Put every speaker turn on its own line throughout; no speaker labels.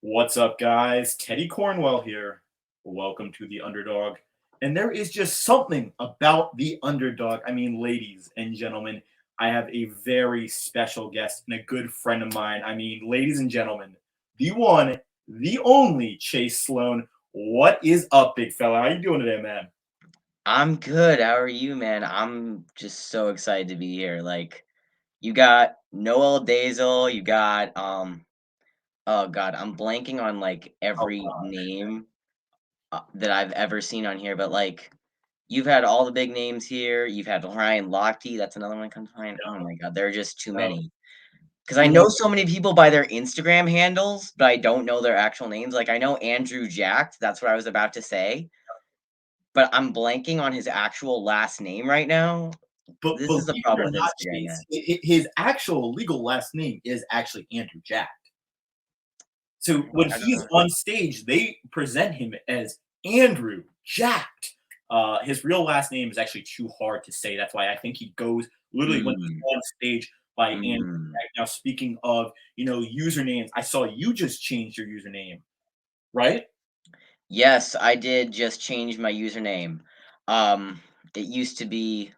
What's up, guys? Teddy Cornwell here. Welcome to the Underdog. And there is just something about the Underdog. I mean, ladies and gentlemen, I have a very special guest and a good friend of mine. I mean, ladies and gentlemen, the one, the only Chase Sloan. What is up, big fella? How you doing today, man?
I'm good. How are you, man? I'm just so excited to be here. Like, you got Noel Dazel, you got oh God, I'm blanking on like
Oh,
every name that I've ever seen on here, but like you've had all the big names here. You've had Ryan Lochte, that's another one that comes to mind. Oh my God, there are just too
no.
many. Because I
You
know
know,
so many people by their Instagram handles, but I don't know their actual names. Like I know Andrew Jacked, that's what I was about to say, but I'm blanking on his actual last name right now.
but
This is
believe
the
it
problem
or
with
not,
Instagram,
Chase,
man.
his actual legal last name is actually Andrew Jack. So when
I don't
he's
know.
on stage, they present him as Andrew Jacked. His real last name is actually too hard to say. That's why I think he goes literally when he's
Mm,
on stage by Andrew
mm.
Jacked. Now, speaking of usernames, I saw you just changed your username, right?
Yes, I did just change my username. Um, it used to be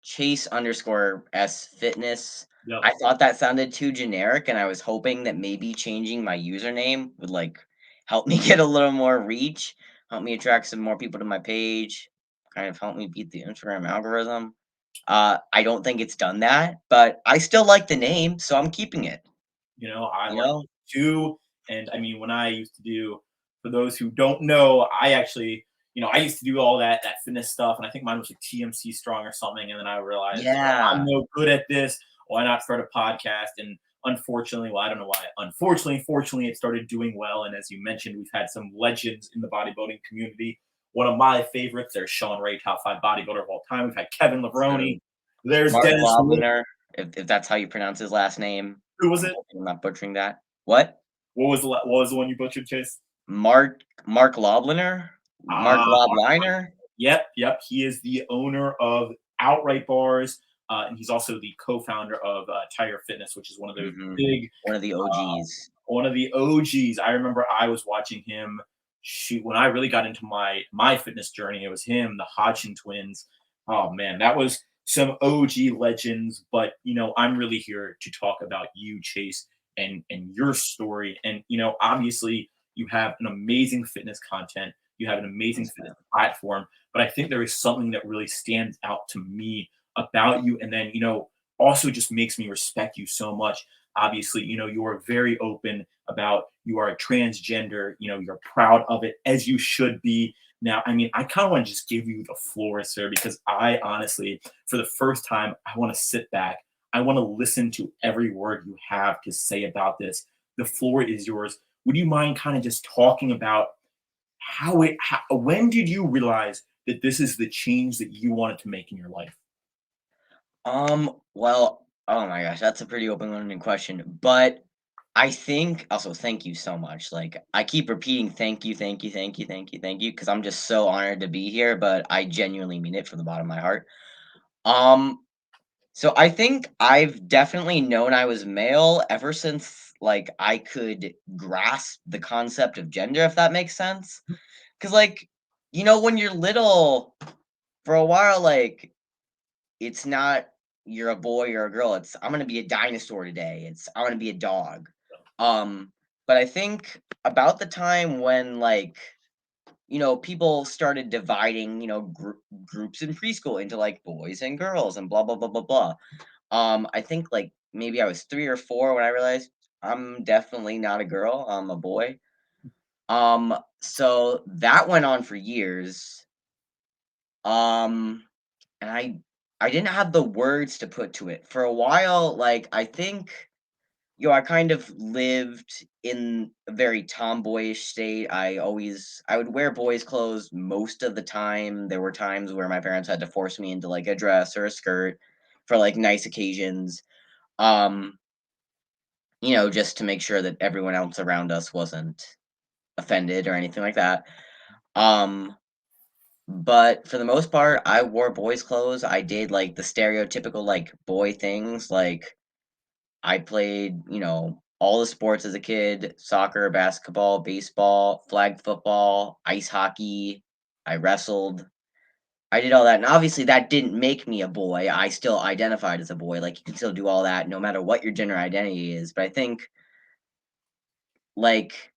Chase underscore S fitness.
Yep.
I thought that sounded too generic, and I was hoping that maybe changing my username would like help me get a little more reach, help me attract some more people to my page, kind of help me beat the Instagram algorithm. I don't think it's done that, but I still like the name, so I'm keeping it.
I
You
like
know?
it too. And I mean, when I used to do, for those who don't know, I actually, I used to do all that fitness stuff, and I think mine was like TMC Strong or something. And then I realized, I'm
Yeah.
no good at this. Why not start a podcast? And unfortunately, well, I don't know why. Unfortunately, fortunately, it started doing well. And as you mentioned, we've had some legends in the bodybuilding community. One of my favorites, there's Sean Ray, top five bodybuilder of all time. We've had Kevin Levrone.
True.
There's
Mark
Dennis.
Lobliner, if that's how you pronounce his last name.
Who was
I'm
it?
hoping I'm not butchering that. What?
What was the one you butchered, Chase?
Mark Lobliner? Mark
Ah,
Lobliner?
yep, yep. He is the owner of Outright Bars, and he's also the co-founder of Tiger Fitness, which is one of those
Mhm.
big,
One of the OGs.
one of the OGs. I remember I was watching him shoot when I really got into my fitness journey. It was him, the Hodgson twins. Oh man, that was some OG legends. But I'm really here to talk about you, Chase, and your story. And obviously, you have an amazing fitness content. You have an amazing
Thanks,
fitness
man.
platform. But I think there is something that really stands out to me about you, and then also just makes me respect you so much. Obviously, you are very open about you are a transgender, you're proud of it, as you should be. Now, I mean, I kind of want to just give you the floor, sir, because I honestly, for the first time, I want to sit back. I want to listen to every word you have to say about this. The floor is yours. Would you mind kind of just talking about when did you realize that this is the change that you wanted to make in your life?
Well, oh my gosh, that's a pretty open-ended question, but I think also thank you so much. Like I keep repeating thank you, thank you, thank you, thank you, thank you, because I'm just so honored to be here, but I genuinely mean it from the bottom of my heart. Um, So I think I've definitely known I was male ever since like I could grasp the concept of gender, if that makes sense. Cause like, when you're little, for a while, like it's not you're a boy or a girl. It's I'm gonna be a dinosaur today. It's I'm gonna be a dog. Um, but I think about the time when people started dividing, groups in preschool into like boys and girls and blah blah blah blah blah. I think like maybe I was 3 or 4 when I realized I'm definitely not a girl, I'm a boy. So that went on for years. Um, and I didn't have the words to put to it. For a while, like I think I kind of lived in a very tomboyish state. I would wear boys' clothes most of the time. There were times where my parents had to force me into like a dress or a skirt for like nice occasions. Um, just to make sure that everyone else around us wasn't offended or anything like that. Um, but for the most part, I wore boys' clothes. I did like the stereotypical like boy things. Like I played, all the sports as a kid, soccer, basketball, baseball, flag football, ice hockey. I wrestled. I did all that, and obviously that didn't make me a boy. I still identified as a boy. Like, you can still do all that no matter what your gender identity is. But I think, like,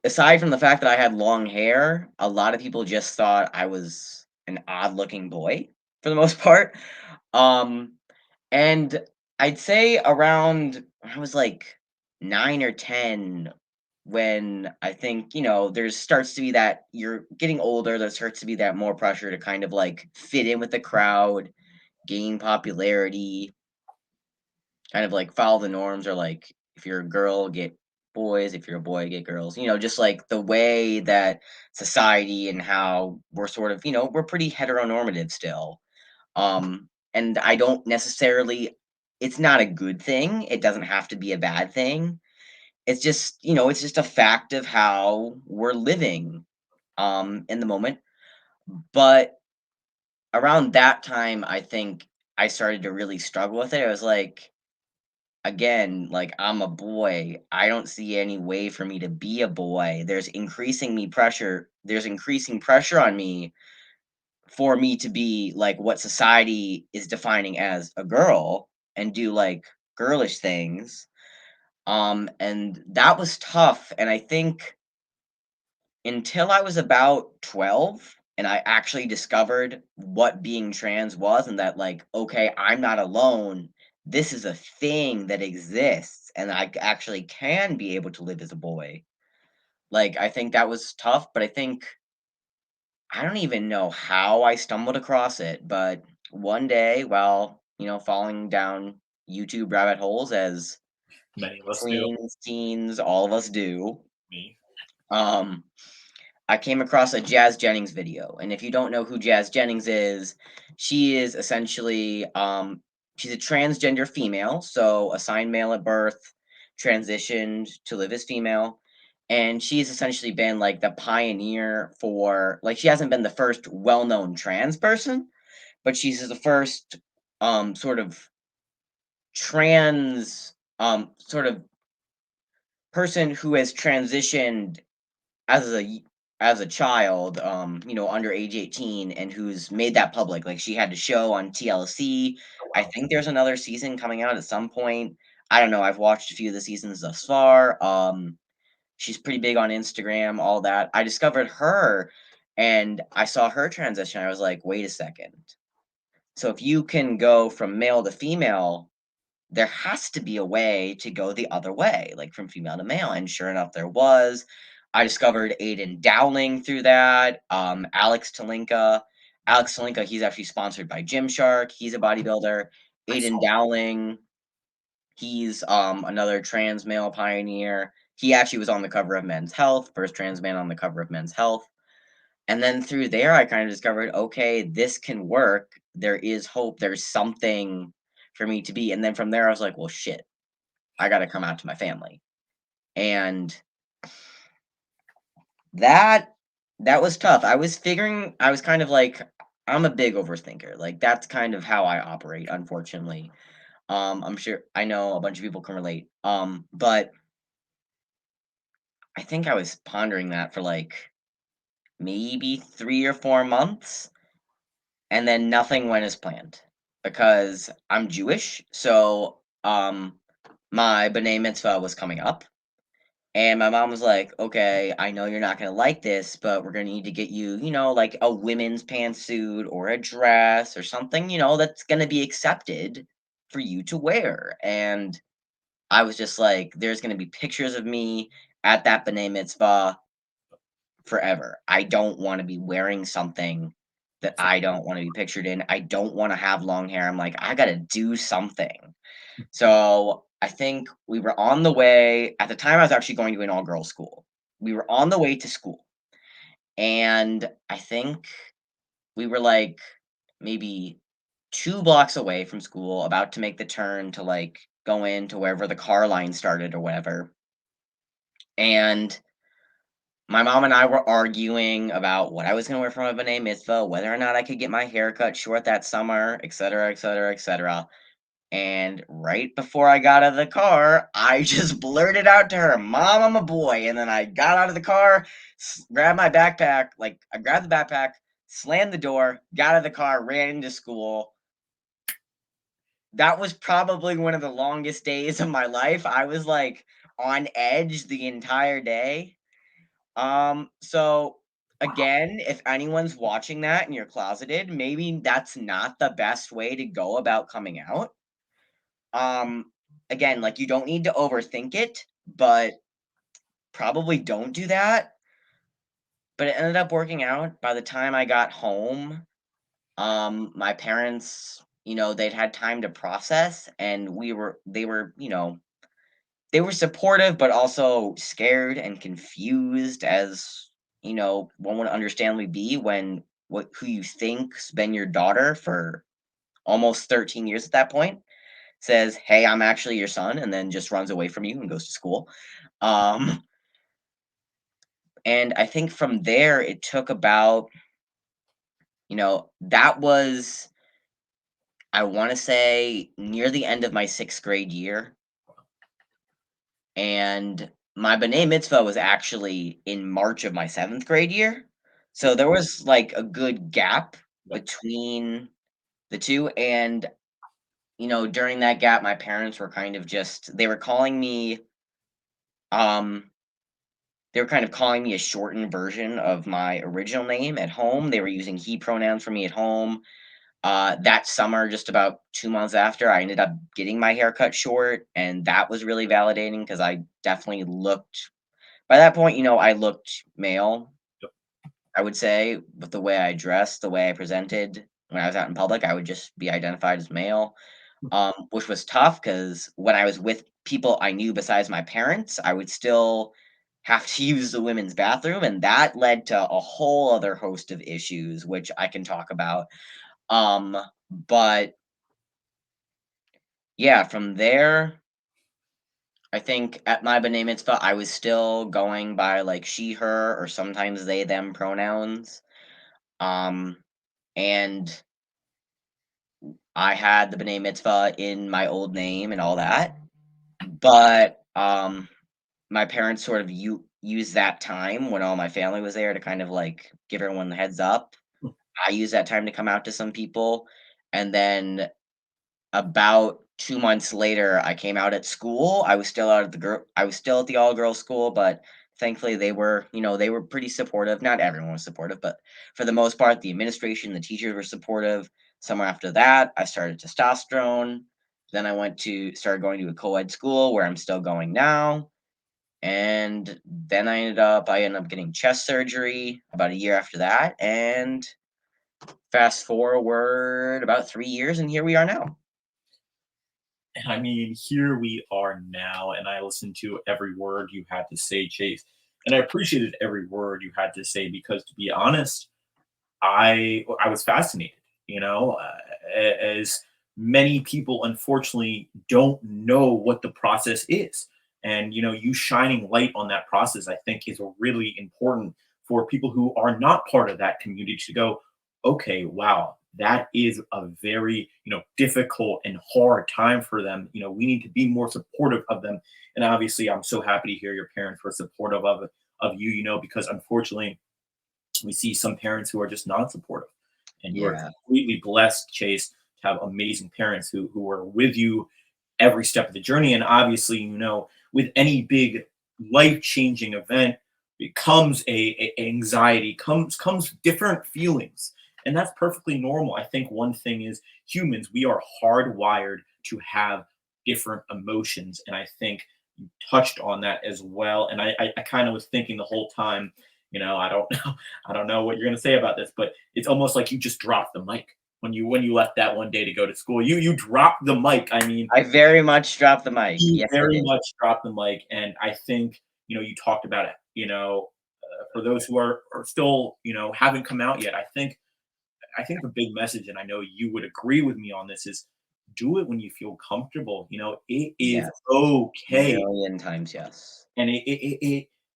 aside from the fact that I had long hair, a lot of people just thought I was an odd-looking boy for the most part. Um, and I'd say around when I was like 9 or 10, when I think, there starts to be that you're getting older, there starts to be that more pressure to kind of like fit in with the crowd, gain popularity, kind of like follow the norms, or like if you're a girl, get boys, if you're a boy, get girls. Just like the way that society and how we're sort of, we're pretty heteronormative still. And I don't necessarily, it's not a good thing. It doesn't have to be a bad thing. It's just a fact of how we're living in the moment. But around that time, I think I started to really struggle with it. I was like, again, like, I'm a boy. I don't see any way for me to be a boy. There's increasing pressure on me for me to be like what society is defining as a girl and do like girlish things. And that was tough. And I think until I was about 12 and I actually discovered what being trans was, and that, like, okay, I'm not alone. This is a thing that exists, and actually can be able to live as a boy. Like, I think that was tough, but I don't even know how I stumbled across it, but one day, while, falling down YouTube rabbit holes as
Many of us do.
tweens, teens, all of us do,
Me.
um, I came across a Jazz Jennings video, and if you don't know who Jazz Jennings is, she is essentially she's a transgender female, so assigned male at birth, transitioned to live as female, and she's essentially been like the pioneer for, like, she hasn't been the first well-known trans person, but she's the first sort of trans sort of person who has transitioned as a child, under age 18, and who's made that public. Like, she had a show on TLC.
Oh,
I
wow.
think there's another season coming out at some point. I don't know. I've watched a few of the seasons thus far. She's pretty big on Instagram, all that. I discovered her and I saw her transition. I was like, wait a second. So if you can go from male to female, there has to be a way to go the other way, like from female to male. And sure enough, there was. I discovered Aiden Dowling through that. Alex Talinka, he's actually sponsored by Gymshark. He's a bodybuilder.
I
Aiden
saw that.
Dowling, he's another trans male pioneer. He actually was on the cover of Men's Health, first trans man on the cover of Men's Health. And then through there, I kind of discovered, okay, this can work. There is hope. There's something for me to be. And then from there, I was like, well, shit, I got to come out to my family. And that that was tough. I was kind of like, I'm a big overthinker. Like, that's kind of how I operate, unfortunately. I'm sure I know a bunch of people can relate. But I think I was pondering that for like maybe 3 or 4 months, and then nothing went as planned because I'm Jewish. So my B'nai Mitzvah was coming up. And my mom was like, okay, I know you're not going to like this, but we're going to need to get you, like a women's pantsuit or a dress or something, that's going to be accepted for you to wear. And I was just like, there's going to be pictures of me at that B'nai Mitzvah forever. I don't want to be wearing something that I don't want to be pictured in. I don't want to have long hair. I'm like, I got to do something. So I think we were on the way. At the time, I was actually going to an all girls school. We were on the way to school. And I think we were like maybe 2 blocks away from school, about to make the turn to like go into wherever the car line started or whatever. And my mom and I were arguing about what I was going to wear for my B'nai Mitzvah, whether or not I could get my hair cut short that summer, et cetera, et cetera, et cetera. And right before I got out of the car, I just blurted out to her, "Mom, I'm a boy." And then I got out of the car, grabbed my backpack, like I grabbed the backpack, slammed the door, got out of the car, ran into school. That was probably one of the longest days of my life. I was like on edge the entire day. So again, if anyone's watching that and you're closeted, maybe that's not the best way to go about coming out. Um, Again, like you don't need to overthink it, but probably don't do that. But it ended up working out. By the time I got home, my parents, they'd had time to process and they were supportive but also scared and confused as, one would understandably be when what who you think's been your daughter for almost 13 years at that point says, "Hey, I'm actually your son," and then just runs away from you and goes to school. Um, and I think from there, it took about, that was, I want to say, near the end of my 6th grade year. And my B'nai Mitzvah was actually in March of my 7th grade year. So there was like a good gap
Yep.
between the two. And, during that gap, my parents were kind of just, um, they were kind of calling me a shortened version of my original name at home. They were using he pronouns for me at home. That summer, just about 2 months after, I ended up getting my hair cut short, and that was really validating because I definitely looked, by that point, I looked male,
Yep.
I would say, with the way I dressed, the way I presented when I was out in public, I would just be identified as male, which was tough because when I was with people I knew besides my parents, I would still have to use the women's bathroom, and that led to a whole other host of issues, which I can talk about. Um, but yeah, from there, I think at my B'nai Mitzvah, I was still going by like she, her, or sometimes they, them pronouns. Um, and I had the B'nai Mitzvah in my old name and all that. But my parents sort of used that time when all my family was there to kind of like give everyone the heads up. I used that time to come out to some people. And then about 2 months later, I came out at school. I was still at the all-girls school, but thankfully they were pretty supportive. Not everyone was supportive, but for the most part, the administration, the teachers were supportive. Somewhere after that, I started testosterone. Then started going to a co-ed school where I'm still going now. And then I ended up getting chest surgery about a year after that. And fast forward about 3 years, and here we are now.
And I mean, here we are now, and I listened to every word you had to say, Chase. And I appreciated every word you had to say because, to be honest, I was fascinated. As many people unfortunately don't know what the process is, and you shining light on that process, I think, is really important for people who are not part of that community to go, okay, wow, that is a very difficult and hard time for them. We need to be more supportive of them, and obviously, I'm so happy to hear your parents were supportive of you. Because unfortunately we see some parents who are just non-supportive, and you are
Yeah.
completely blessed, Chase, to have amazing parents who are with you every step of the journey. And obviously, with any big life-changing event, it comes a anxiety, comes different feelings, and that's perfectly normal. I think one thing is, humans, we are hardwired to have different emotions, and I think you touched on that as well. And I kind of was thinking the whole time, I don't know, I don't know what you're gonna say about this, but it's almost like you just dropped the mic when you left that one day to go to school. You dropped the mic. I mean,
I very much dropped the mic.
you
Yes, I
very
did.
much dropped the mic, and I think you talked about it. For those who are still haven't come out yet, I think the big message, and I know you would agree with me on this, is do it when you feel comfortable. It is
Yes,
okay,
million times yes.
and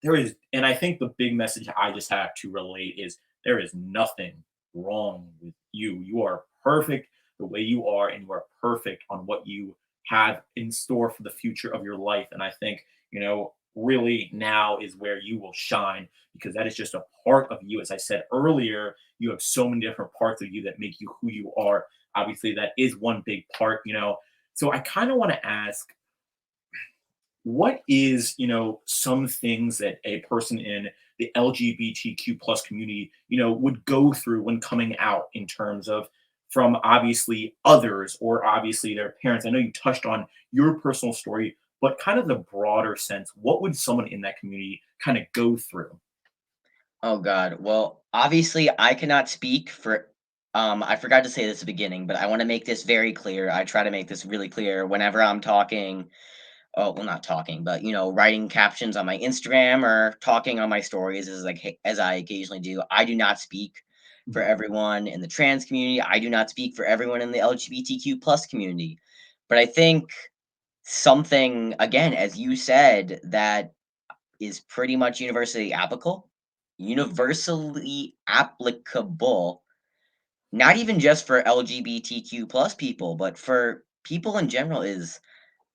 there is, and I think the big message I just have to relate is there is nothing wrong with you. You are perfect the way you are, and you are perfect on what you have in store for the future of your life. And I think, really now is where you will shine, because that is just a part of you. As I said earlier, you have so many different parts of you that make you who you are. Obviously, that is one big part. So I kind of want to ask, what is some things that a person in the LGBTQ plus community would go through when coming out, in terms of from obviously others or obviously their parents? I know you touched on your personal story, but kind of the broader sense, what would someone in that community kind of go through?
Oh god. Well, obviously I cannot speak for I forgot to say this at the beginning, but I want to make this very clear. I try to make this really clear whenever I'm talking, oh, well not talking, but writing captions on my Instagram or talking on my stories as as I occasionally do. I do not speak for
Mhm.
everyone in the trans community. I do not speak for everyone in the LGBTQ plus community. But I think something again, as you said, that is pretty much universally applicable, not even just for LGBTQ plus people, but for people in general, is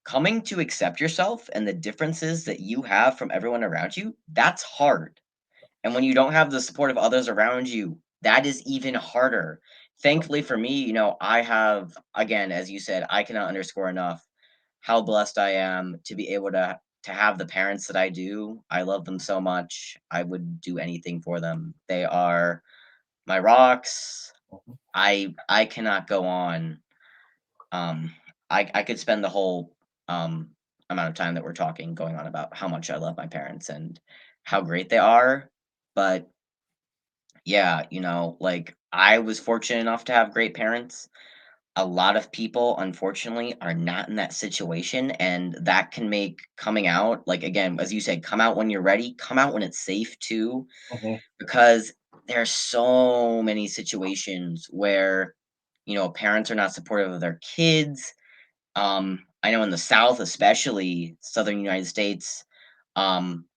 coming to accept yourself and the differences that you have from everyone around you. That's hard. And when you don't have the support of others around you, that is even harder. Thankfully for me, I have, again, as you said, I cannot underscore enough how blessed I am to be able to have the parents that I do. I love them so much. I would do anything for them. They are my rocks. I cannot go on. Um I could spend the whole um amount of time that we're talking going on about how much I love my parents and how great they are. But yeah, like I was fortunate enough to have great parents. A lot of people, unfortunately, are not in that situation, and that can make coming out, like, again, as you said, come out when you're ready, come out when it's safe too,
Mhm.
because there are so many situations where, parents are not supportive of their kids. I know in the South, especially Southern United States,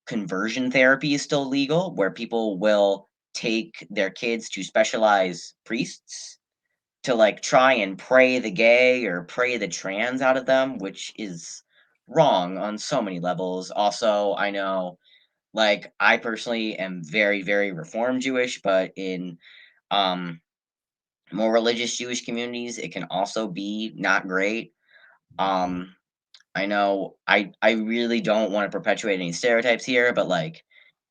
conversion therapy is still legal, where people will take their kids to specialized priests to like try and pray the gay or pray the trans out of them, which is wrong on so many levels. Also, I know, like, I personally am very, very reformed Jewish, but in um more religious Jewish communities, it can also be not great. Um I know I really don't want to perpetuate any stereotypes here, but like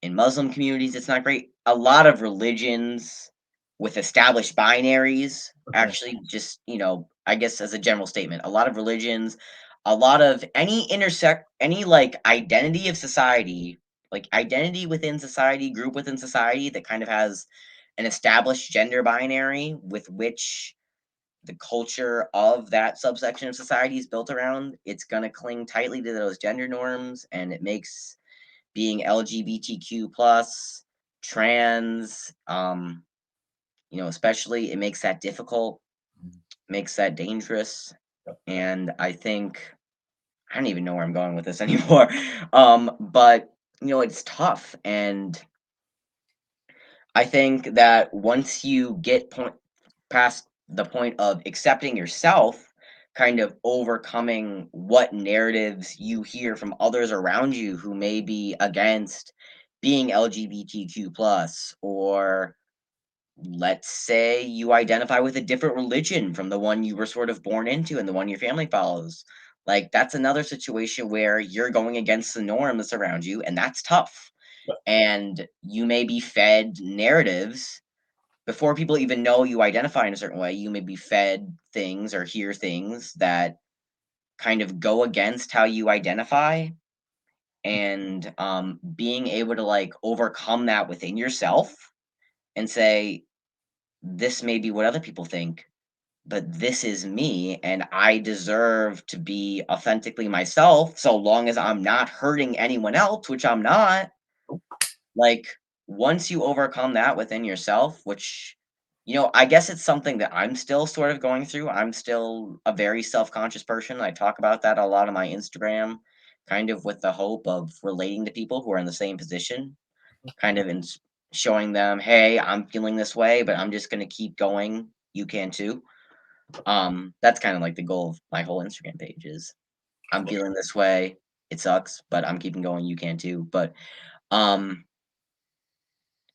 in Muslim communities, it's not great. A lot of religions with established binaries,
Mhm.
actually, just I guess as a general statement, a lot of religions, a lot of any like identity of society, like identity within society, group within society that kind of has an established gender binary with which the culture of that subsection of society is built around, it's going to cling tightly to those gender norms, and it makes being LGBTQ plus, trans, especially, it makes that difficult,
Mhm.
makes that dangerous.
Yep.
And I think I don't even know where I'm going with this anymore. But it's tough, and I think that once you get past the point of accepting yourself, kind of overcoming what narratives you hear from others around you who may be against being LGBTQ plus, or let's say you identify with a different religion from the one you were sort of born into and the one your family follows. Like that's another situation where you're going against the norm that's around you, and that's tough.
Yep.
And you may be fed narratives before people even know you identify in a certain way. You may be fed things or hear things that kind of go against how you identify, and being able to like overcome that within yourself and say, this may be what other people think, but this is me, and I deserve to be authentically myself so long as I'm not hurting anyone else, which I'm not. Like, once you overcome that within yourself, which, I guess it's something that I'm still sort of going through. I'm still a very self-conscious person. I talk about that a lot on my Instagram, kind of with the hope of relating to people who are in the same position, kind of showing them, hey, I'm feeling this way, but I'm just going to keep going. You can too. That's kind of like the goal of my whole Instagram page is I'm
Love
feeling this way. It sucks, but I'm keeping going. You can too. But um,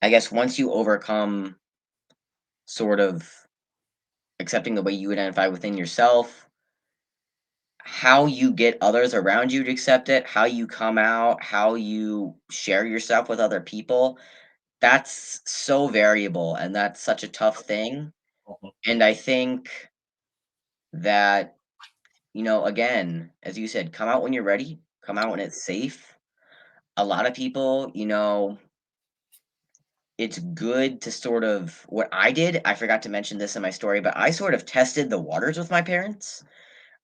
I guess once you overcome sort of accepting the way you identify within yourself, how you get others around you to accept it, how you come out, how you share yourself with other people, that's so variable and that's such a tough thing.
mhm,
And I think that, again, as you said, come out when you're ready, come out when it's safe. A lot of people, it's good to sort of what I did. I forgot to mention this in my story, but I sort of tested the waters with my parents.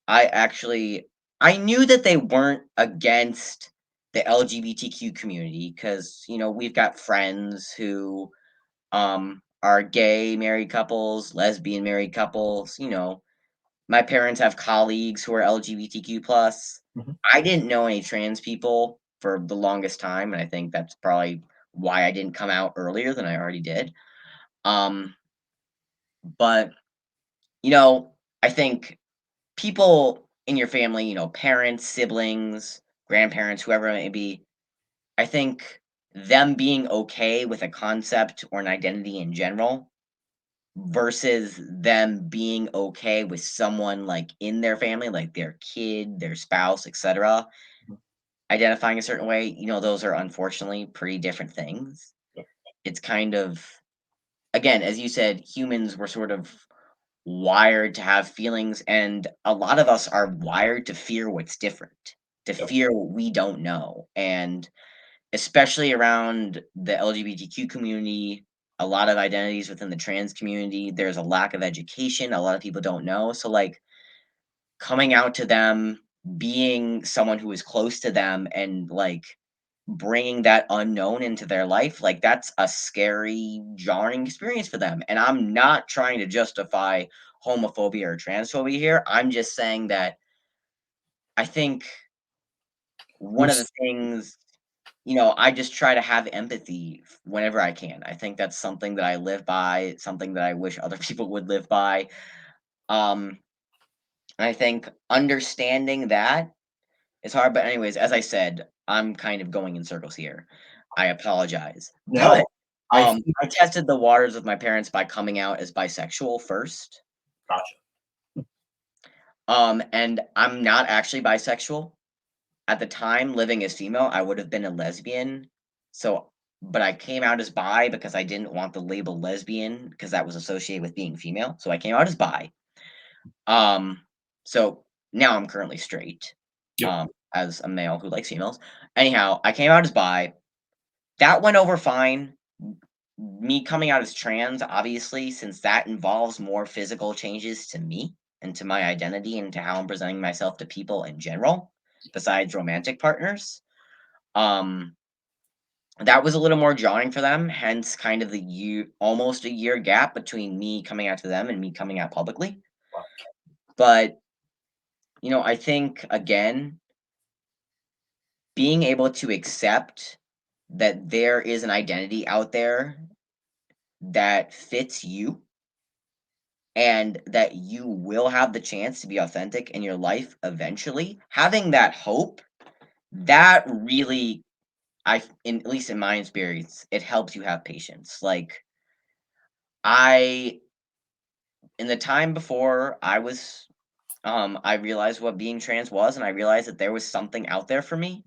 I actually I knew that they weren't against the LGBTQ community because, we've got friends who are gay married couples, lesbian married couples, my parents have colleagues who are LGBTQ plus.
mhm.
I didn't know any trans people for the longest time, and I think that's probably why I didn't come out earlier than I already did. Um, but you know, I think people in your family, parents, siblings, grandparents, whoever it may be, I think them being okay with a concept or an identity in general versus them being okay with someone like in their family, like their kid, their spouse, etc.,
Mhm.
identifying a certain way, those are unfortunately pretty different things.
Yep.
It's kind of, again, as you said, humans were sort of wired to have feelings, and a lot of us are wired to fear what's different, to
Yep.
fear what we don't know. And especially around the LGBTQ community, a lot of identities within the trans community, there's a lack of education. A lot of people don't know. So, like, coming out to them, being someone who is close to them, and like bringing that unknown into their life, like that's a scary, jarring experience for them. And I'm not trying to justify homophobia or transphobia here. I'm just saying that I think one
We're
of the things, I just try to have empathy whenever I can. I think that's something that I live by, something that I wish other people would live by. Um, and I think understanding that is hard. But anyways, as I said, I'm kind of going in circles here. I apologize.
no,
But
I think
I tested the waters with my parents by coming out as bisexual first.
gotcha.
And I'm not actually bisexual. At the time, living as female, I would have been a lesbian. So, but I came out as bi because I didn't want the label lesbian because that was associated with being female. So I came out as bi. Um, so now I'm currently straight,
Yep.
as a male who likes females. Anyhow, I came out as bi. That went over fine. Me coming out as trans, obviously, since that involves more physical changes to me and to my identity and to how I'm presenting myself to people in general, besides romantic partners. Um, that was a little more jarring for them, hence kind of the year, almost a year gap between me coming out to them and me coming out publicly.
Wow.
But, I think again, being able to accept that there is an identity out there that fits you and that you will have the chance to be authentic in your life eventually, having that hope, that really, at least in my experience, it helps you have patience. Like, I, in the time before I realized what being trans was, and I realized that there was something out there for me.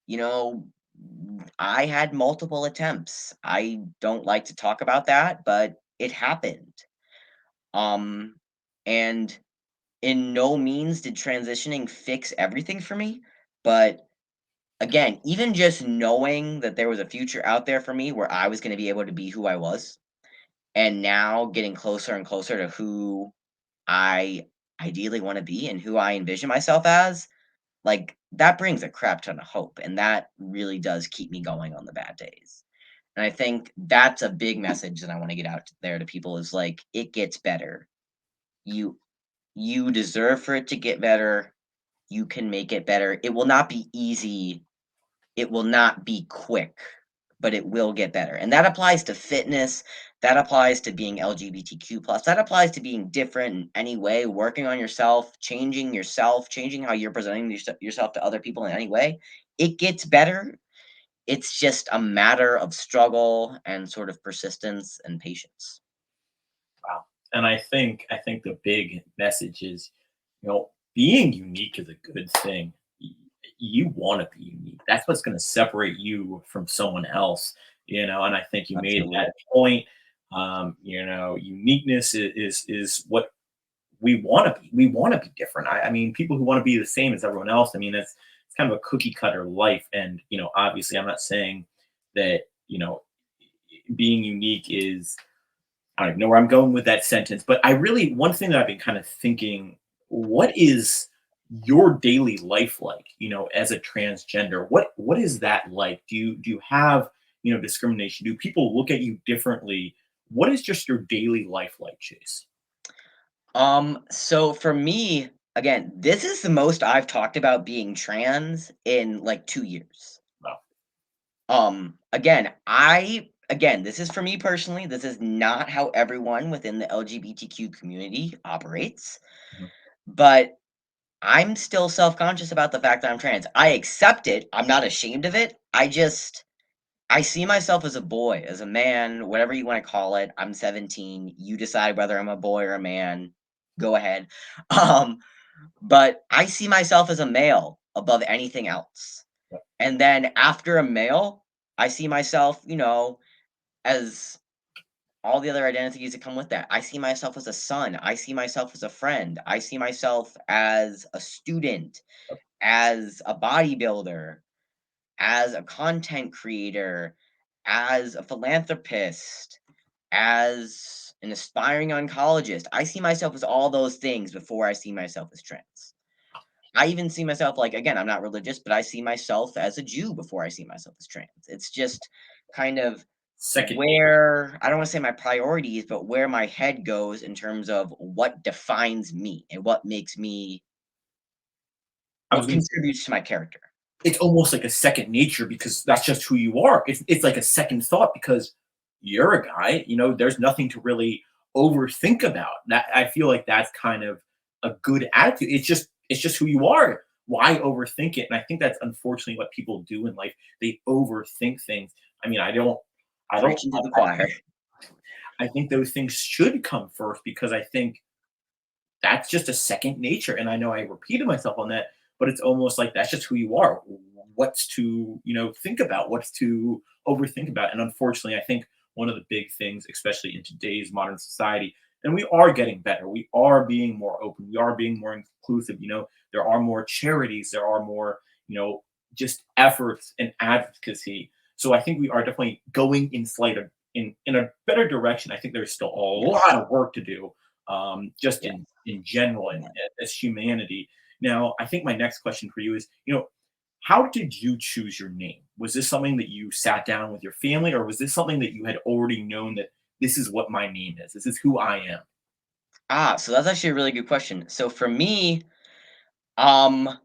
You know, I had multiple attempts. I don't like to talk about that, but it happened. Um, and in no means did transitioning fix everything for me, but again, even just knowing that there was a future out there for me where I was going to be able to be who I was, and now getting closer and closer to who I ideally want to be and who I envision myself as, like that brings a crap ton of hope, and that really does keep me going on the bad days. And I think that's a big message that I want to get out there to people is like it gets better. You you deserve for it to get better. You can make it better. It will not be easy. It will not be quick, but it will get better. And that applies to fitness, that applies to being LGBTQ plus, that applies to being different in any way, working on yourself, changing how you're presenting yourself to other people in any way. It gets better. It's just a matter of struggle and sort of persistence and patience.
Wow. And I think the big message is, being unique is a good thing. You want to be unique. That's what's going to separate you from someone else. And I think you made
Absolutely.
that point. Uniqueness is what we want to be. We want to be different. I mean, people who want to be the same as everyone else. I mean, it's kind of a cookie cutter life. And obviously, I'm not saying that being unique is, I don't even know where I'm going with that sentence, but one thing that I've been kind of thinking, what is your daily life like, as a transgender? What is that like? Do you have, discrimination? Do people look at you differently? What is just your daily life like, Chase?
So for me, again, this is the most I've talked about being trans in like 2 years.
Wow.
Again, this is for me personally. This is not how everyone within the LGBTQ community operates,
Mhm.
but I'm still self-conscious about the fact that I'm trans. I accept it. I'm not ashamed of it. I see myself as a boy, as a man, whatever you want to call it. I'm 17. You decide whether I'm a boy or a man. Go ahead. Um, but I see myself as a male above anything else.
Yeah.
And then after a male, I see myself, as all the other identities that come with that. I see myself as a son. I see myself as a friend. I see myself as a student, as a bodybuilder, as a content creator, as a philanthropist, as an aspiring oncologist. I see myself as all those things before I see myself as trans. I even see myself like, again, I'm not religious, but I see myself as a Jew before I see myself as trans. It's just kind of
Second nature.
where I don't want to say my priorities, but where my head goes in terms of what defines me and
I was
what
going to
contributes to my character.
it's almost like a second nature because that's just who you are. It's like a second thought because you're a guy, there's nothing to really overthink about. That I feel like that's kind of a good attitude. It's just who you are. Why overthink it? And I think that's unfortunately what people do in life. They overthink things. I mean, I don't
Preaching to the choir.
I think those things should come first because I think that's just a second nature. And I know I repeated myself on that, but it's almost like that's just who you are. What's to, think about, what's to overthink about. And unfortunately, I think one of the big things, especially in today's modern society, and we are getting better, we are being more open, we are being more inclusive, there are more charities, there are more, just efforts and advocacy. So I think we are definitely going in a better direction. I think there's still a lot
Yes.
of work to do, just
Yeah.
in general and
Yeah.
as humanity. Now, I think my next question for you is, how did you choose your name? Was this something that you sat down with your family, or was this something that you had already known that this is what my name is? This is who I am.
So that's actually a really good question. So for me, um,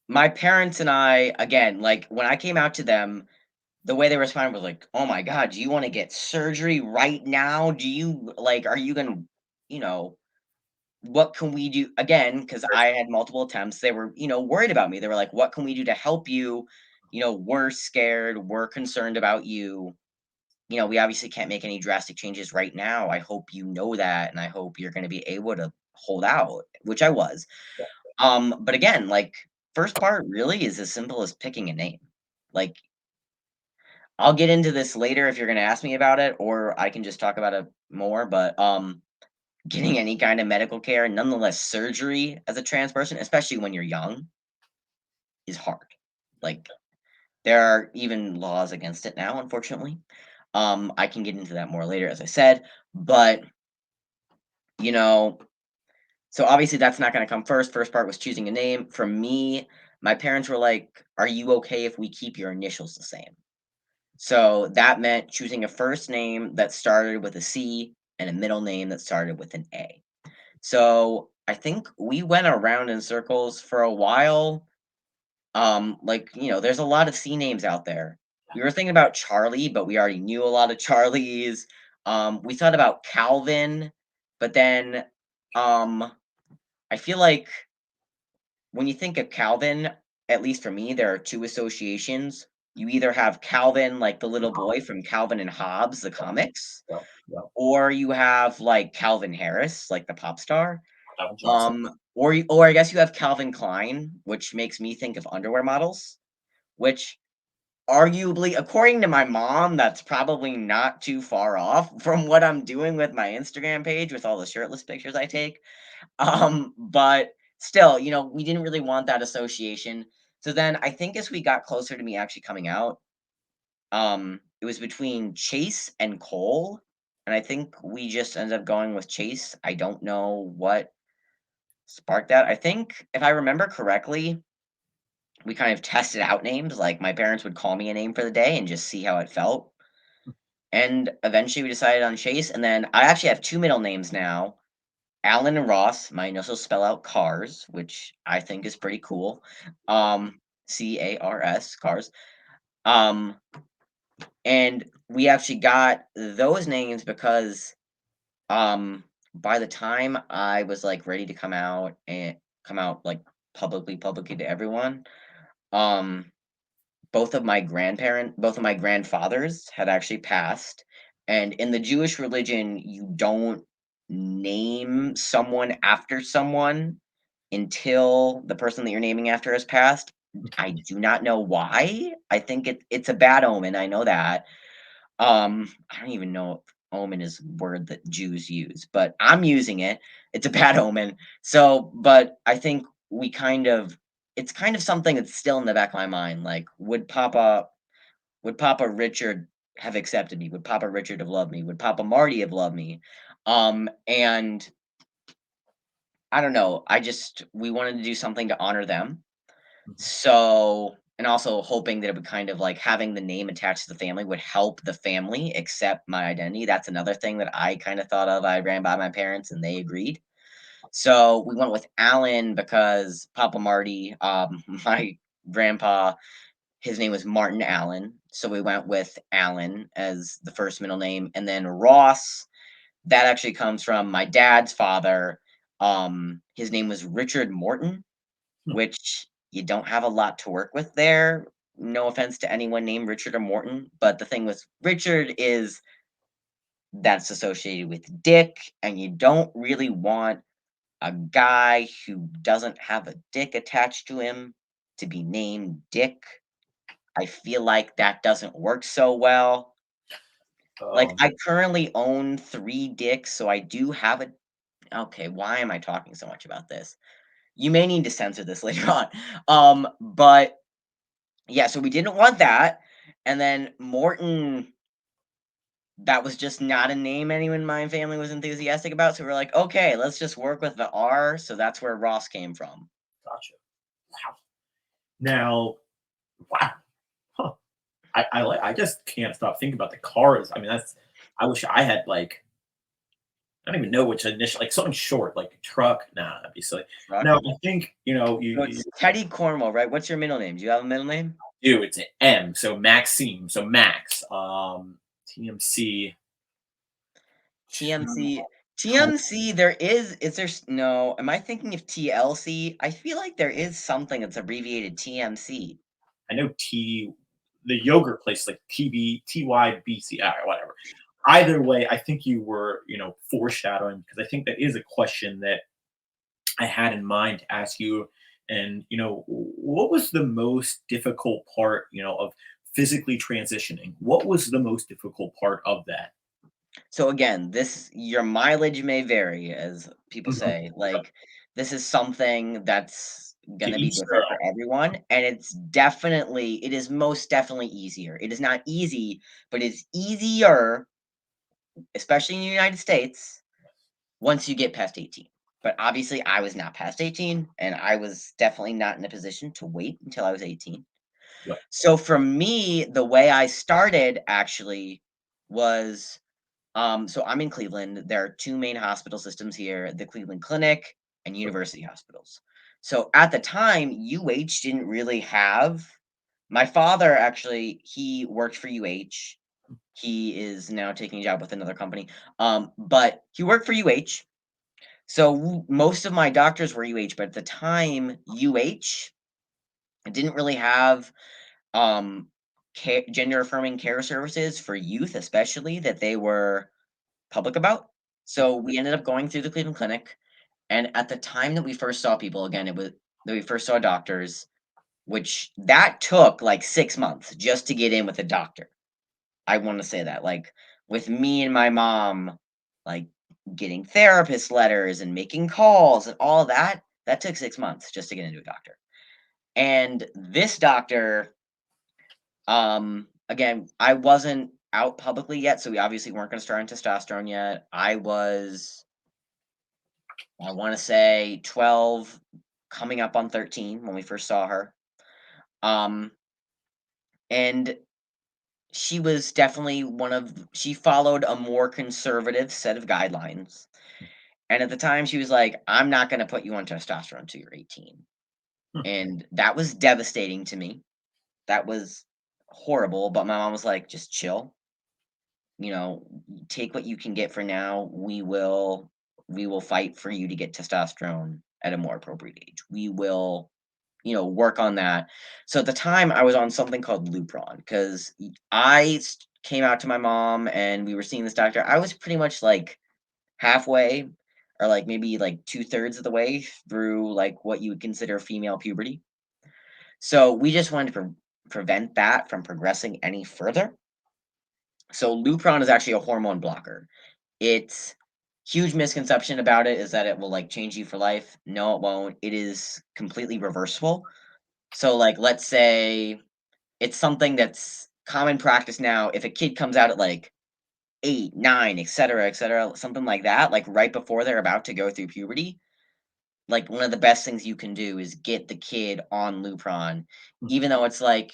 my parents and I, again, like when I came out to them, the way they responded was like, "Oh my god, do you wanna get surgery right now? Do you like, are you gonna, you know, what can we do?" Again, because I had multiple attempts, they were, worried about me. They were like, "What can we do to help you? We're scared, we're concerned about you. We obviously can't make any drastic changes right now. I hope you know that, and I hope you're gonna be able to hold out," which I was. But again, like, first part really is as simple as picking a name. Like, I'll get into this later if you're gonna ask me about it, or I can just talk about it more, but, getting any kind of medical care, nonetheless surgery as a trans person, especially when you're young, is hard. Like, there are even laws against it now, unfortunately. I can get into that more later, as I said, but, you know so obviously that's not gonna come first. First part was choosing a name. For me, my parents were like, "Are you okay if we keep your initials the same?" So that meant choosing a first name that started with a C and a middle name that started with an A. So I think we went around in circles for a while. Like, there's a lot of C names out there. We were thinking about Charlie, but we already knew a lot of Charlies. We thought about Calvin, but then um, I feel like when you think of Calvin, at least for me, there are two associations. You either have Calvin, like the little boy from Calvin and Hobbes, the comics,
Yep, yep.
or you have like Calvin Harris, like the pop star.
Calvin Johnson.
Or I guess you have Calvin Klein, which makes me think of underwear models, which arguably, according to my mom, that's probably not too far off from what I'm doing with my Instagram page with all the shirtless pictures I take. But still, we didn't really want that association. So then I think as we got closer to me actually coming out, it was between Chase and Cole. And I think we just ended up going with Chase. I don't know what sparked that. I think if I remember correctly, we kind of tested out names. Like my parents would call me a name for the day and just see how it felt. And eventually we decided on Chase. And then I actually have two middle names now. Alan and Ross might also spell out cars, which I think is pretty cool. Cars, cars. Um, and we actually got those names because by the time I was like ready to come out like publicly to everyone, um both of my grandfathers had actually passed. And in the Jewish religion, you don't name someone after someone until the person that you're naming after has passed. I do not know why. I think it's a bad omen. I know that. I don't even know if omen is a word that Jews use, but I'm using it. It's a bad omen. So, but I think it's kind of something that's still in the back of my mind. Like, would Papa Richard have accepted me? Would Papa Richard have loved me? Would Papa Marty have loved me? And I don't know. We wanted to do something to honor them.
Mhm.
So, and also hoping that it would kind of like having the name attached to the family would help the family accept my identity. That's another thing that I kind of thought of. I ran by my parents and they agreed. So we went with Alan because Papa Marty, my grandpa, his name was Martin Allen. So we went with Allen as the first middle name. And then Ross, that actually comes from my dad's father. His name was Richard Morton,
Hmm.
which you don't have a lot to work with there. No offense to anyone named Richard or Morton, but the thing with Richard is that's associated with Dick, and you don't really want a guy who doesn't have a dick attached to him to be named Dick. I feel like that doesn't work so well. Like,
Um,
I currently own 3 dicks, so I do have a okay, why am I talking so much about this? You may need to censor this later on. But yeah, so we didn't want that. And then Morton, that was just not a name anyone in my family was enthusiastic about. So we're like, okay, let's just work with the R. So that's where Ross came from.
gotcha. Wow. Now, wow. Huh. I just can't stop thinking about the cars. I mean, that's. I wish I had like I don't even know which initial like something short like truck. Nah, that'd be silly.
Truck.
No, I think
So
you
it's Teddy Cornwell, right? What's your middle name? Do you have a middle name?
do. It's an M, so Maxime, so Max. TMC.
TMC. TMC, is there, no, am I thinking of TLC? I feel like there is something that's abbreviated TMC.
I know the yogurt place like TYBC, whatever. Either way, I think you were, foreshadowing because I think that is a question that I had in mind to ask you. And, what was the most difficult part, of physically transitioning? What was the most difficult part of that?
So again, this your mileage may vary, as people
Mhm.
say. Like this is something that's
To
gonna be
each their
different for everyone, and it is most definitely easier. It is not easy, but it's easier, especially in the United States, once you get past 18. But obviously, I was not past 18, and I was definitely not in a position to wait until I was 18.
own.
So for me, the way I started actually was so I'm in Cleveland. There are two main hospital systems here, the Cleveland Clinic and University Hospitals. So at the time, UH didn't really have My father actually, he worked for UH. He is now taking a job with another company. But he worked for UH. So most of my doctors were UH, but at the time, UH didn't really have gender affirming care services for youth, especially that they were public about. So we ended up going through the Cleveland Clinic. And at the time that we first saw people, again, it was that we first saw doctors, which that took like 6 months just to get in with a doctor. I want to say that, like, with me and my mom, like, getting therapist letters and making calls and all that, that took 6 months just to get into a doctor. And this doctor, again, I wasn't out publicly yet, so we obviously weren't going to start on testosterone yet. I was, I want to say 12, coming up on 13 when we first saw her. Um, and she was definitely she followed a more conservative set of guidelines. And at the time, she was like, I'm not going to put you on testosterone until you're 18.
Hmm.
And that was devastating to me. That was horrible. But my mom was like, just chill, take what you can get for now. We will fight for you to get testosterone at a more appropriate age. We will, work on that. So at the time I was on something called Lupron because came out to my mom and we were seeing this doctor. I was pretty much like halfway or like maybe like two-thirds of the way through like what you would consider female puberty. So we just wanted to prevent that from progressing any further. So Lupron is actually a hormone blocker. It's huge misconception about it is that it will like change you for life. No, it won't. It is completely reversible. So like let's say it's something that's common practice now. If a kid comes out at like 8, 9, etc., something like that, like right before they're about to go through puberty, like one of the best things you can do is get the kid on Lupron, even though it's like,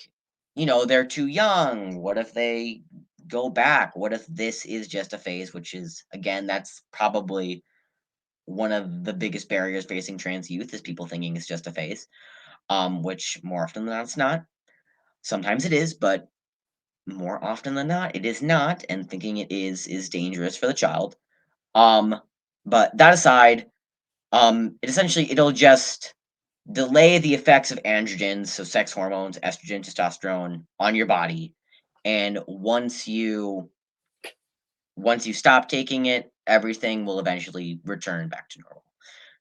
they're too young. What if they go back? What if this is just a phase, which is, again, that's probably one of the biggest barriers facing trans youth is people thinking it's just a phase, which more often than not, it's not. Sometimes it is, but more often than not, it is not. And thinking it is dangerous for the child. Um, but that aside, it'll just delay the effects of androgens, so sex hormones, estrogen, testosterone on your body. And once you stop taking it, everything will eventually return back to normal.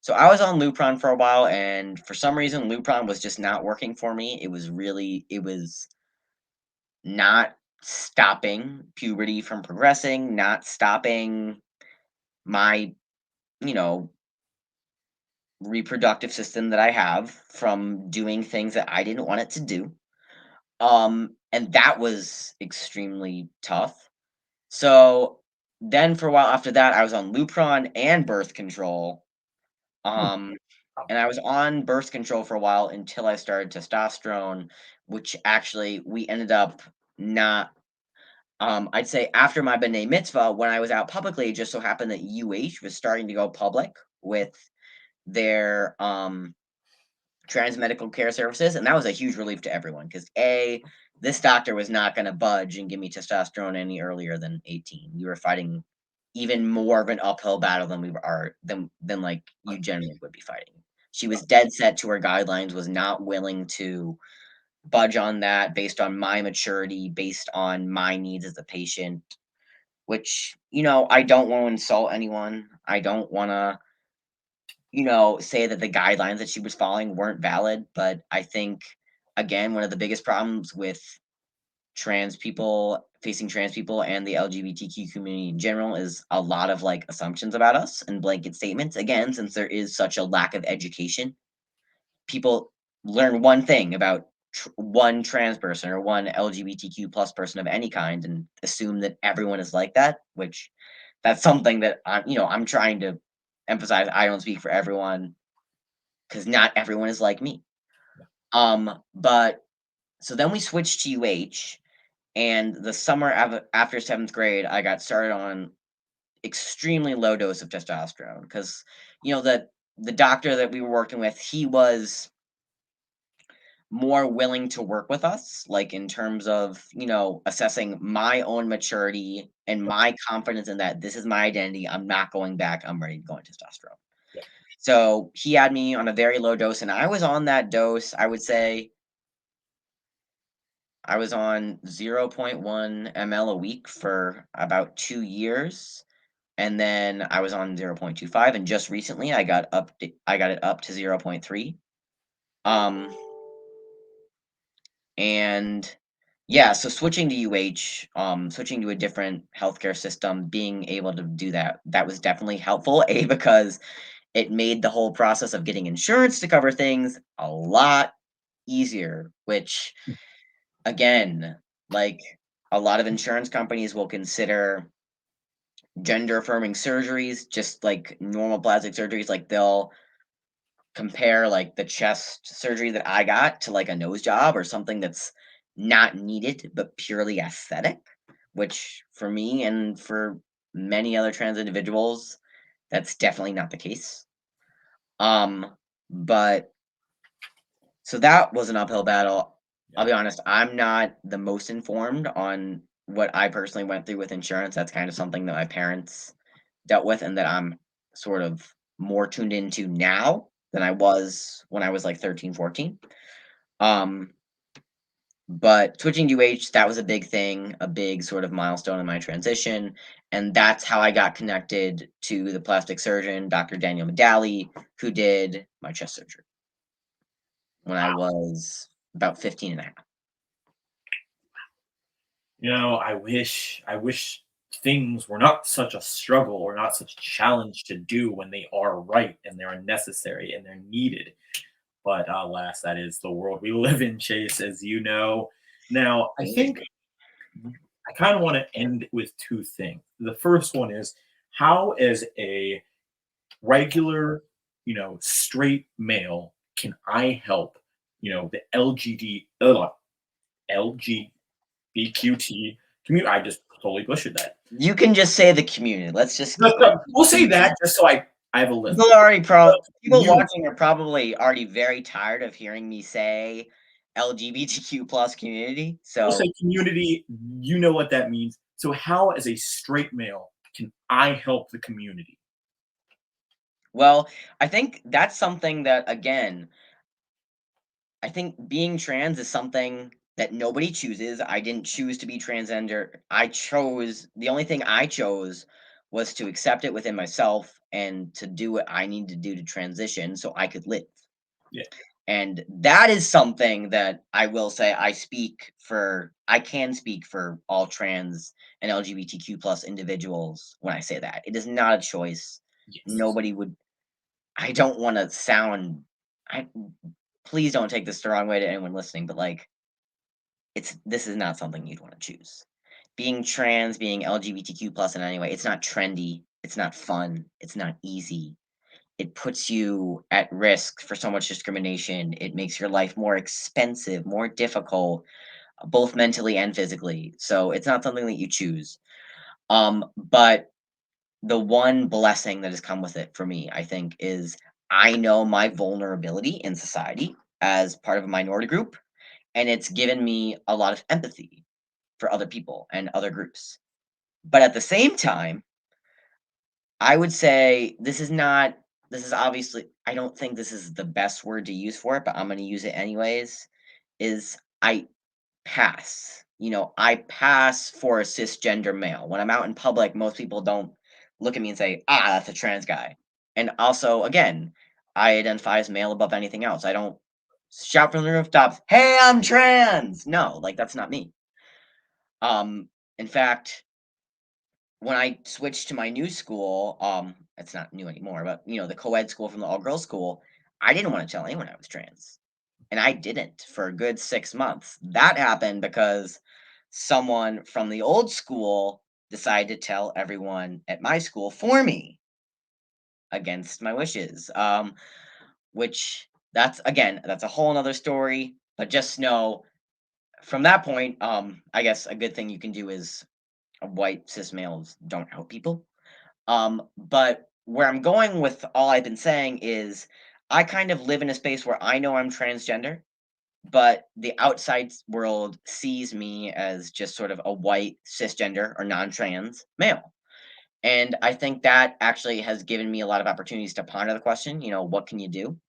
So I was on Lupron for a while, and for some reason, Lupron was just not working for me. It was not stopping puberty from progressing, not stopping my, you know, reproductive system that I have from doing things that I didn't want it to do. And that was extremely tough. So then for a while after that, I was on Lupron and birth control.
Hmm.
Um, and I was on birth control for a while until I started testosterone, which actually we ended up not. I'd say after my B'nai Mitzvah, when I was out publicly, it just so happened that UH was starting to go public with their trans medical care services, and that was a huge relief to everyone because this doctor was not going to budge and give me testosterone any earlier than 18. We were fighting even more of an uphill battle than we are than like you generally would be fighting. She was dead set to her guidelines, was not willing to budge on that based on my maturity, based on my needs as a patient, which, I don't want to insult anyone. I don't want to, say that the guidelines that she was following weren't valid. But I think, again, one of the biggest problems with facing trans people and the LGBTQ community in general is a lot of like assumptions about us and blanket statements. Again, since there is such a lack of education, people learn one thing about one trans person or one LGBTQ plus person of any kind and assume that everyone is like that, which that's something that I'm trying to emphasize. I don't speak for everyone because not everyone is like me. But so then we switched to UH, and the summer after seventh grade, I got started on extremely low dose of testosterone because the doctor that we were working with, he was more willing to work with us, like in terms of, assessing my own maturity and
Yeah,
my confidence in that this is my identity. I'm not going back. I'm ready to go on testosterone.
yeah.
So he had me on a very low dose, and I was on that dose. I would say I was on zero point 0.1 ml a week for about 2 years. And then I was on 0.25, and just recently I got it up to zero point 0.3. Um, and yeah, so switching to UH, switching to a different healthcare system, being able to do that, that was definitely helpful. A, because it made the whole process of getting insurance to cover things a lot easier, which again, like a lot of insurance companies will consider gender affirming surgeries just like normal plastic surgeries. Like they'll compare like the chest surgery that I got to like a nose job or something that's not needed but purely aesthetic, which for me and for many other trans individuals, that's definitely not the case. Um, but so that was an uphill battle. I'll
Yeah.
be honest, I'm not the most informed on what I personally went through with insurance. That's kind of something that my parents dealt with and that I'm sort of more tuned into now than I was when I was like 13, 14. Um, but switching to UH, that was a big thing, a big sort of milestone in my transition. And that's how I got connected to the plastic surgeon, Dr. Daniel Medali, who did my chest surgery when I was about 15 and a half.
I wish things were not such a struggle or not such a challenge to do when they are right and they're necessary and they're needed. But alas, that is the world we live in, Chase, as you know. Now, I think I kind of want to end with two things. The first one is how, as a regular, straight male, can I help, the LGBTQT community? I just totally butchered that.
You can just say the community. Let's just
No, no, we'll say that just so I have a list. The
people
community.
watching are probably already very tired of hearing me say LGBTQ plus community.
We'll say
So,
community. You know what that means. So, how, as a straight male, can I help the community?
well, I think that's something that again, I think being trans is something that nobody chooses. I didn't choose to be transgender. The only thing I chose was to accept it within myself and to do what I need to do to transition so I could live.
Yeah,
And that is something that I will say I can speak for all trans and LGBTQ plus individuals when I say that. It is not a choice.
yes,
Nobody would I don't want to sound I please don't take this the wrong way to anyone listening, but like this is not something you'd want to choose. Being trans, being LGBTQ plus in any way, it's not trendy, it's not fun, it's not easy. It puts you at risk for so much discrimination. It makes your life more expensive, more difficult, both mentally and physically. So it's not something that you choose. But the one blessing that has come with it for me, I think, is I know my vulnerability in society as part of a minority group, and it's given me a lot of empathy for other people and other groups. But at the same time, I would say this is obviously I don't think this is the best word to use for it, but I'm gonna use it anyways, is I pass. I pass for a cisgender male. When I'm out in public, most people don't look at me and say, "Ah, that's a trans guy." And also, again, I identify as male above anything else. I don't shout from the rooftops, "Hey, I'm trans." No, like that's not me. In fact, when I switched to my new school, it's not new anymore, but the co-ed school from the all-girls school, I didn't want to tell anyone I was trans. And I didn't for a good 6 months. That happened because someone from the old school decided to tell everyone at my school for me against my wishes. Which that's a whole nother story. But just know from that point, I guess a good thing you can do is white cis males don't out people. But where I'm going with all I've been saying is I kind of live in a space where I know I'm transgender, but the outside world sees me as just sort of a white cisgender or non-trans male. And I think that actually has given me a lot of opportunities to ponder the question, what can you do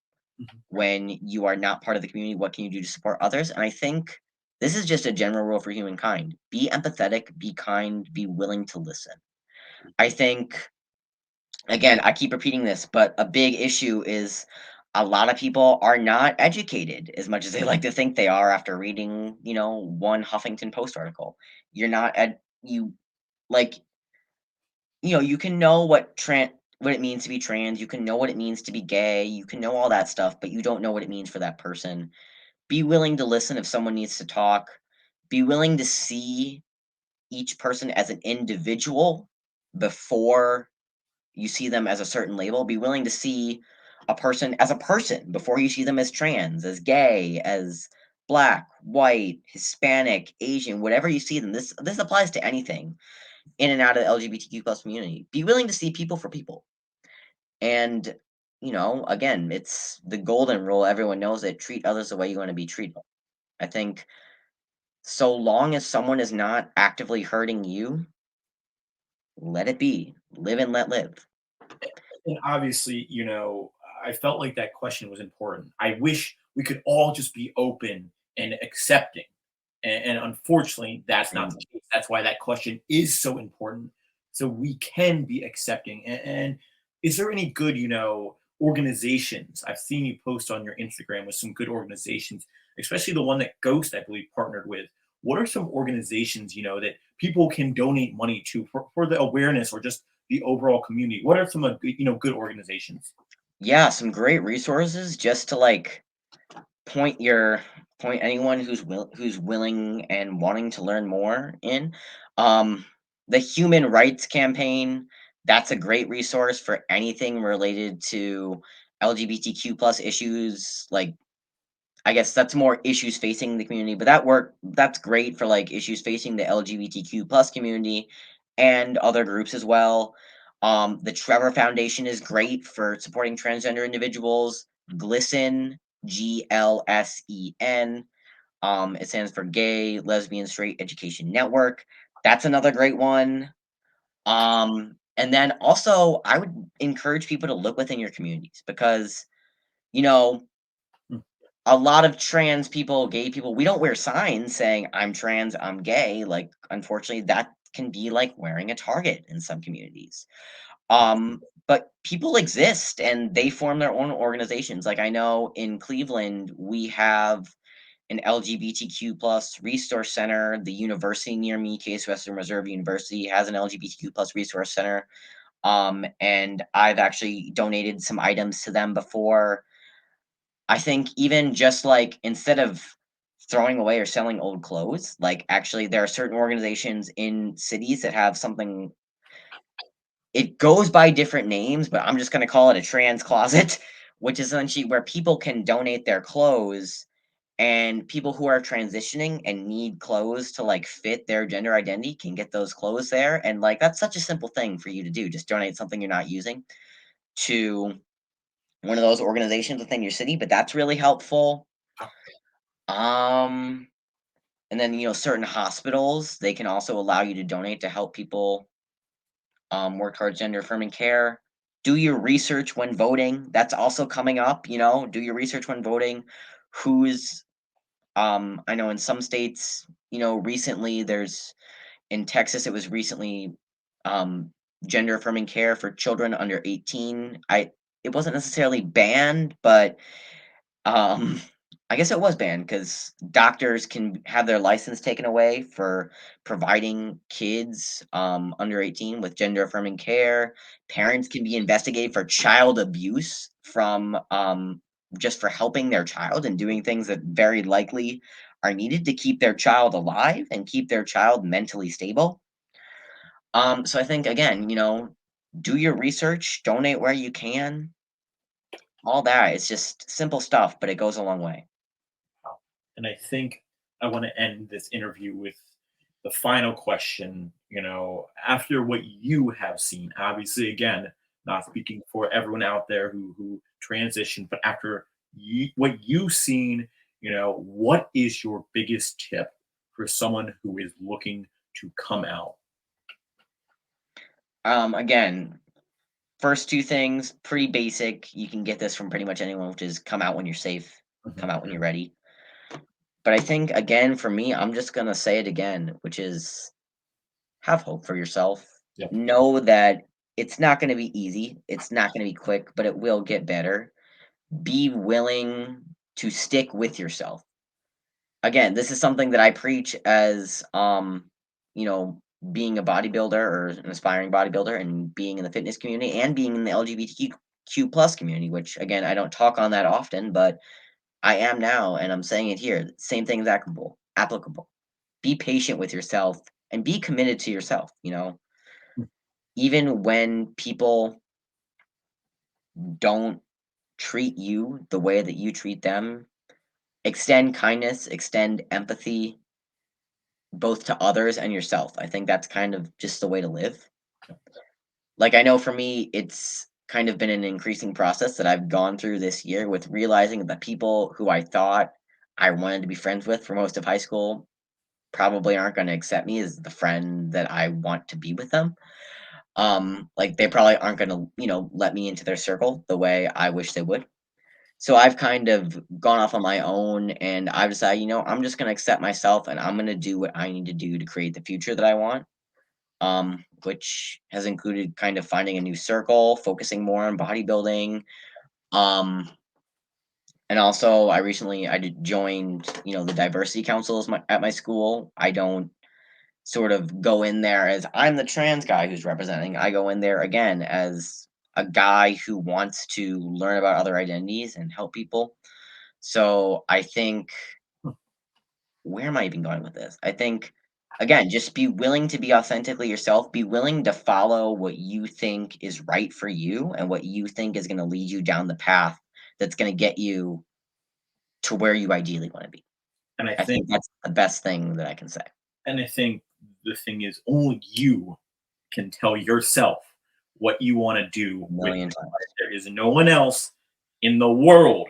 Mhm.
when you are not part of the community? What can you do to support others? And I think this is just a general rule for humankind. Be empathetic, be kind, be willing to listen. I think, again, I keep repeating this, but a big issue is a lot of people are not educated as much as they like to think they are after reading, one Huffington Post article. You're not you like, you can know what it means to be trans, you can know what it means to be gay, you can know all that stuff, but you don't know what it means for that person. Be willing to listen if someone needs to talk. Be willing to see each person as an individual before you see them as a certain label. Be willing to see a person as a person before you see them as trans, as gay, as black, white, Hispanic, Asian, whatever you see them. This applies to anything in and out of the LGBTQ plus community. Be willing to see people for people. And again, it's the golden rule. Everyone knows it. Treat others the way you want to be treated. I think so long as someone is not actively hurting you, let it be. Live and let live.
And obviously, I felt like that question was important. I wish we could all just be open and accepting. And unfortunately, that's not
Mm.
the case. That's why that question is so important. So we can be accepting. And is there any good, organizations? I've seen you post on your Instagram with some good organizations, especially the one that Ghost, I believe, partnered with. What are some organizations, that people can donate money to for the awareness or just the overall community? What are some good, good organizations?
Yeah, some great resources just to point your point anyone who's willing and wanting to learn more in. Um, the Human Rights Campaign, that's a great resource for anything related to LGBTQ plus issues. Like, I guess that's more issues facing the community, but that's great for issues facing the LGBTQ plus community and other groups as well. The Trevor Foundation is great for supporting transgender individuals. GLSEN, GLSEN. It stands for Gay, Lesbian, Straight Education Network. That's another great one. And then also, I would encourage people to look within your communities because, you know,
Hmm.
a lot of trans people, gay people, we don't wear signs saying I'm trans, I'm gay. Like, unfortunately, that can be like wearing a target in some communities. But people exist and they form their own organizations. Like I know in Cleveland, we have an LGBTQ plus resource center. The university near me, Case Western Reserve University, has an LGBTQ plus resource center. And I've actually donated some items to them before. I think even just instead of throwing away or selling old clothes, actually there are certain organizations in cities that have something. It goes by different names, but I'm just gonna call it a trans closet, which is essentially where people can donate their clothes, and people who are transitioning and need clothes to, fit their gender identity can get those clothes there, and, that's such a simple thing for you to do, just donate something you're not using to one of those organizations within your city, but that's really helpful. Um, and then, certain hospitals, they can also allow you to donate to help people work towards gender affirming care. Do your research when voting. That's also coming up. Do your research when voting. Who's I know in some states, recently there's in Texas, it was recently um, gender affirming care for children under 18. It wasn't necessarily banned, but um, I guess it was banned because doctors can have their license taken away for providing kids under 18 with gender affirming care. Parents can be investigated for child abuse from just for helping their child and doing things that very likely are needed to keep their child alive and keep their child mentally stable. So I think again, do your research, donate where you can, all that. It's just simple stuff, but it goes a long way.
And I think I want to end this interview with the final question. After what you have seen, obviously, again, not speaking for everyone out there who transitioned, but after what you've seen what is your biggest tip for someone who is looking to come out?
Again, first two things, pretty basic. You can get this from pretty much anyone, which is come out when you're safe, come
Mhm.
out when you're ready. But I think again, for me, I'm just gonna say it again, which is have hope for yourself.
Yep.
Know that it's not gonna be easy. It's not gonna be quick, but it will get better. Be willing to stick with yourself. Again, this is something that I preach as you know, being a bodybuilder or an aspiring bodybuilder and being in the fitness community and being in the LGBTQ plus community, which again I don't talk on that often, but I am now and I'm saying it here. Same thing is applicable. Be patient with yourself and be committed to yourself, you know. Even when people don't treat you the way that you treat them, extend kindness, extend empathy, both to others and yourself. I think that's kind of just the way to live. Like, I know for me, it's kind of been an increasing process that I've gone through this year with realizing that people who I thought I wanted to be friends with for most of high school probably aren't going to accept me as the friend that I want to be with them. Like they probably aren't going to, let me into their circle the way I wish they would. So I've kind of gone off on my own and I've decided, I'm just going to accept myself and I'm going to do what I need to do to create the future that I want. Which has included kind of finding a new circle, focusing more on bodybuilding. Um, and also I joined, the diversity councils at my school. I don't sort of go in there as I'm the trans guy who's representing. I go in there again as a guy who wants to learn about other identities and help people. So I think where am I even going with this? I think again, just be willing to be authentically yourself. Be willing to follow what you think is right for you and what you think is going to lead you down the path that's going to get you to where you ideally want to be.
And I
I think
think
that's the best thing that I can say.
and I think the thing is only you can tell yourself what you want to do
A
with
million
your life.
times.
There is no one else in the world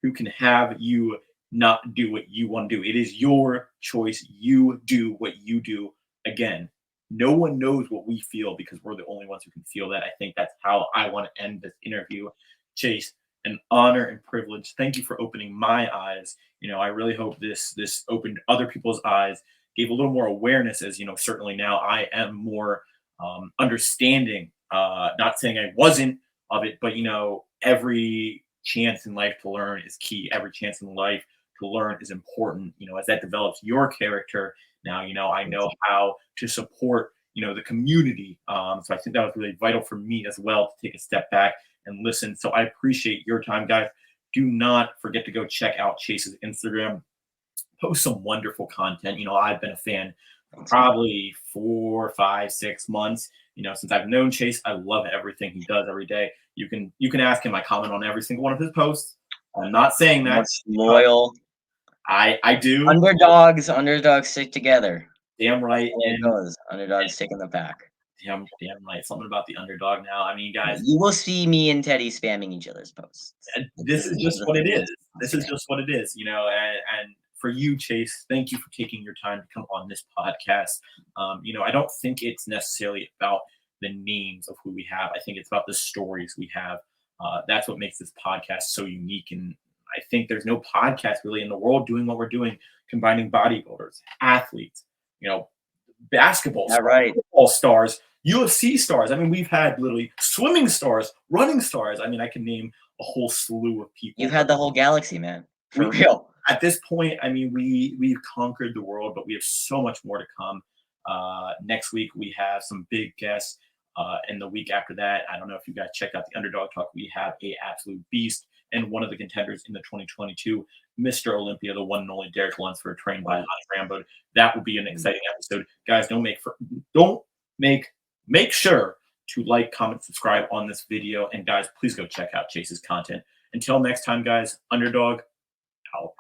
who can have you not do what you want to do. It is your choice. You do what you do. Again, no one knows what we feel because we're the only ones who can feel that. I think that's how I want to end this interview. Chase, an honor and privilege. Thank you for opening my eyes. I really hope this opened other people's eyes, gave a little more awareness. As certainly now I am more understanding. Not saying I wasn't of it, but every chance in life to learn is key. Every chance in life to learn is important. As that develops your character, now I know how to support the community. So I think that was really vital for me as well to take a step back and listen. So I appreciate your time, guys. Do not forget to go check out Chase's Instagram, post some wonderful content. I've been a fan for
Thanks, man.
probably 4, 5, 6 months. Since I've known Chase, I love everything he does every day. You can ask him. I comment on every single one of his posts. I'm not saying that
Most
because
loyal
I do.
underdogs stick together.
Damn
That's
right,
the way it
and
goes. Underdogs taking the pack.
damn right. Something about the underdog now. I mean,
Yeah,
guys,
you will see me and Teddy spamming each other's posts.
and
This
this
is
is
one of
just
the
what it
things
is.
that's on
This is
screen.
just what it is, and for you, Chase, thank you for taking your time to come on this podcast. I don't think it's necessarily about the names of who we have. I think it's about the stories we have. That's what makes this podcast so unique. And I think there's no podcast really in the world doing what we're doing, combining bodybuilders, athletes, you know, basketball
Yeah,
stars,
right.
football stars, UFC stars. I mean, we've had literally swimming stars, running stars. I mean, I can name a whole slew of
You've
people.
had the whole galaxy, man. For
We
real.
at this point, I mean, we've conquered the world, but we have so much more to come. Next week we have some big guests, and the week after that, I don't know if you guys checked out the Underdog Talk. We have a absolute beast and one of the contenders in the 2022 Mr. Olympia, the one and only Derek Lunsford, trained by Hans Rambo. That will be an exciting episode, guys. Don't make make sure to like, comment, subscribe on this video, and guys, please go check out Chase's content. Until next time, guys. Underdog out.